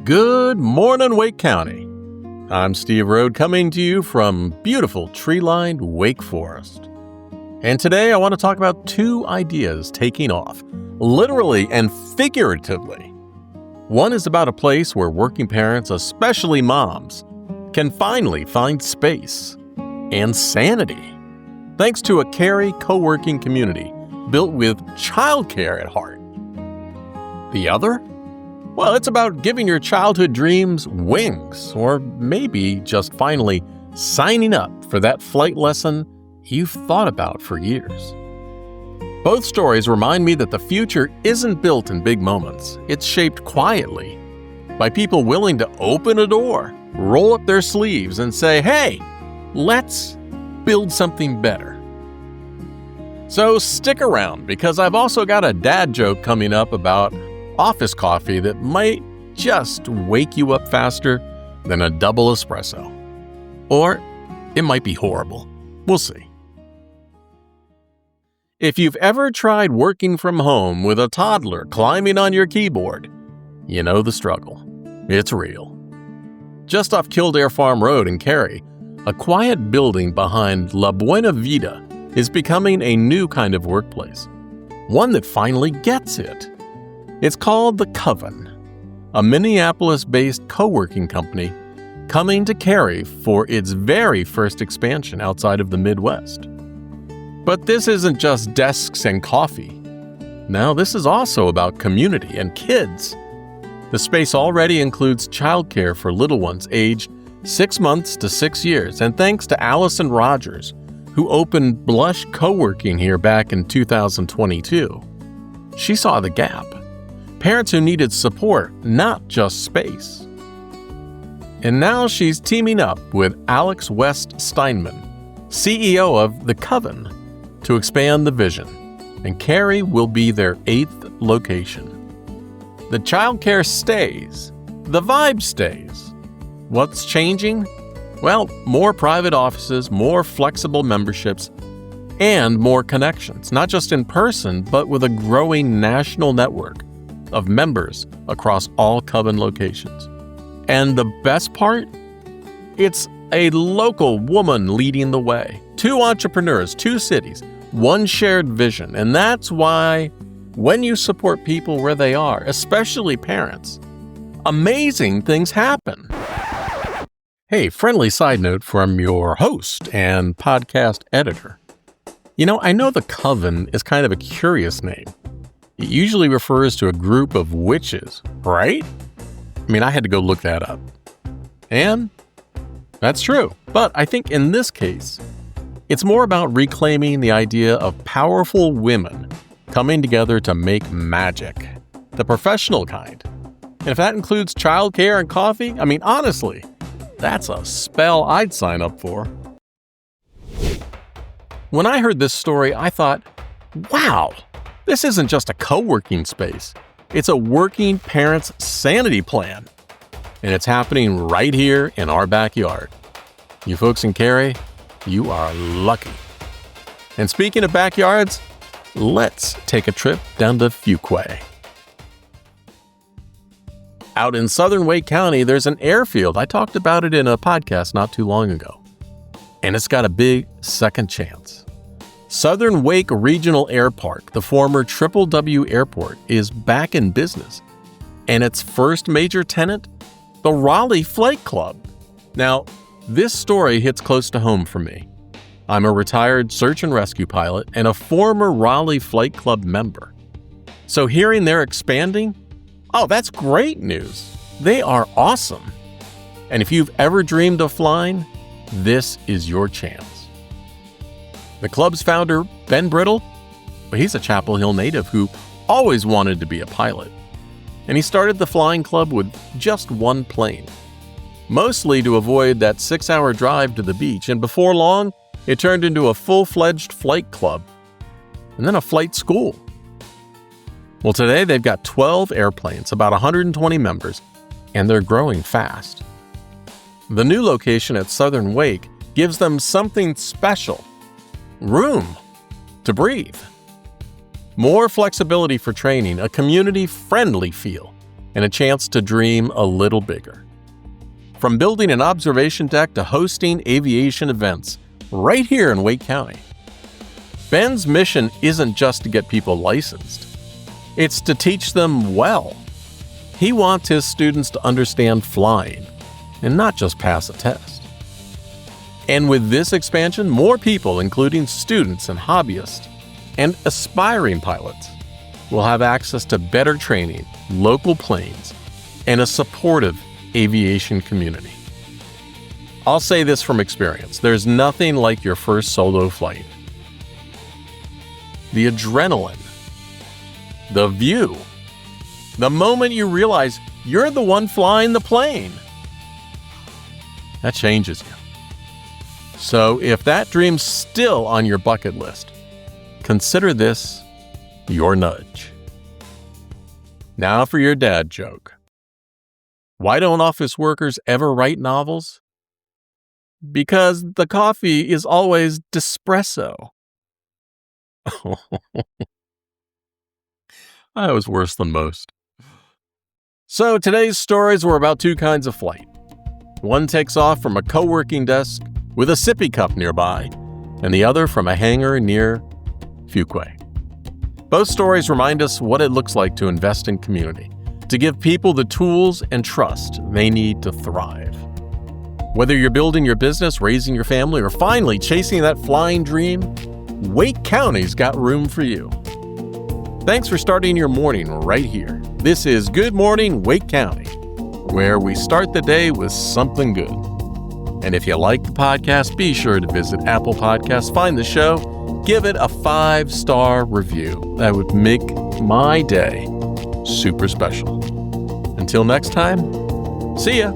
Good morning, Wake County. I'm Steve Rode coming to you from beautiful tree-lined Wake Forest. And today I want to talk about two ideas taking off, literally and figuratively. One is about a place where working parents, especially moms, can finally find space and sanity, thanks to a Cary co-working community built with childcare at heart. The other? Well, it's about giving your childhood dreams wings, or maybe just finally signing up for that flight lesson you've thought about for years. Both stories remind me that the future isn't built in big moments. It's shaped quietly by people willing to open a door, roll up their sleeves, and say, hey, let's build something better. So stick around, because I've also got a dad joke coming up about office coffee that might just wake you up faster than a double espresso. Or it might be horrible. We'll see. If you've ever tried working from home with a toddler climbing on your keyboard, you know the struggle. It's real. Just off Kildare Farm Road in Cary, a quiet building behind La Buena Vida is becoming a new kind of workplace. One that finally gets it. It's called The Coven, a Minneapolis-based co-working company coming to Cary for its very first expansion outside of the Midwest. But this isn't just desks and coffee. Now, this is also about community and kids. The space already includes childcare for little ones aged 6 months to 6 years, and thanks to Allison Rogers, who opened Blush Co-working here back in 2022, she saw the gap. Parents who needed support, not just space. And now she's teaming up with Alex West Steinman, CEO of The Coven, to expand the vision, and Cary will be their 8th location. The childcare stays. The vibe stays. What's changing? Well, more private offices, more flexible memberships, and more connections, not just in person, but with a growing national network of members across all Coven locations. And the best part? It's a local woman leading the way. 2 entrepreneurs, 2 cities, 1 shared vision. And that's why when you support people where they are, especially parents, amazing things happen. Hey, friendly side note from your host and podcast editor. You know, I know The Coven is kind of a curious name. It usually refers to a group of witches, right? I mean, I had to go look that up. And that's true. But I think in this case, it's more about reclaiming the idea of powerful women coming together to make magic, the professional kind. And if that includes childcare and coffee, I mean, honestly, that's a spell I'd sign up for. When I heard this story, I thought, wow, this isn't just a co-working space. It's a working parent's sanity plan. And it's happening right here in our backyard. You folks in Cary, you are lucky. And speaking of backyards, let's take a trip down to Fuquay. Out in southern Wake County, there's an airfield. I talked about it in a podcast not too long ago. And it's got a big second chance. Southern Wake Regional Air Park, the former Triple W Airport, is back in business. And its first major tenant? The Raleigh Flight Club. Now, this story hits close to home for me. I'm a retired search and rescue pilot and a former Raleigh Flight Club member. So hearing they're expanding, oh, that's great news. They are awesome. And if you've ever dreamed of flying, this is your chance. The club's founder, Ben Brittle, he's a Chapel Hill native who always wanted to be a pilot. And he started the flying club with just 1 plane, mostly to avoid that 6-hour drive to the beach. And before long, it turned into a full-fledged flight club and then a flight school. Well, today they've got 12 airplanes, about 120 members, and they're growing fast. The new location at Southern Wake gives them something special. Room to breathe. More flexibility for training, a community-friendly feel, and a chance to dream a little bigger. From building an observation deck to hosting aviation events right here in Wake County. Ben's mission isn't just to get people licensed. It's to teach them well. He wants his students to understand flying and not just pass a test. And with this expansion, more people, including students and hobbyists and aspiring pilots, will have access to better training, local planes, and a supportive aviation community. I'll say this from experience, there's nothing like your first solo flight. The adrenaline, the view, the moment you realize you're the one flying the plane. That changes you. So if that dream's still on your bucket list, consider this your nudge. Now for your dad joke. Why don't office workers ever write novels? Because the coffee is always Despresso. I was worse than most. So today's stories were about two kinds of flight. One takes off from a co-working desk with a sippy cup nearby, and the other from a hangar near Fuquay. Both stories remind us what it looks like to invest in community, to give people the tools and trust they need to thrive. Whether you're building your business, raising your family, or finally chasing that flying dream, Wake County's got room for you. Thanks for starting your morning right here. This is Good Morning Wake County, where we start the day with something good. And if you like the podcast, be sure to visit Apple Podcasts, find the show, give it a 5-star review. That would make my day super special. Until next time, see ya.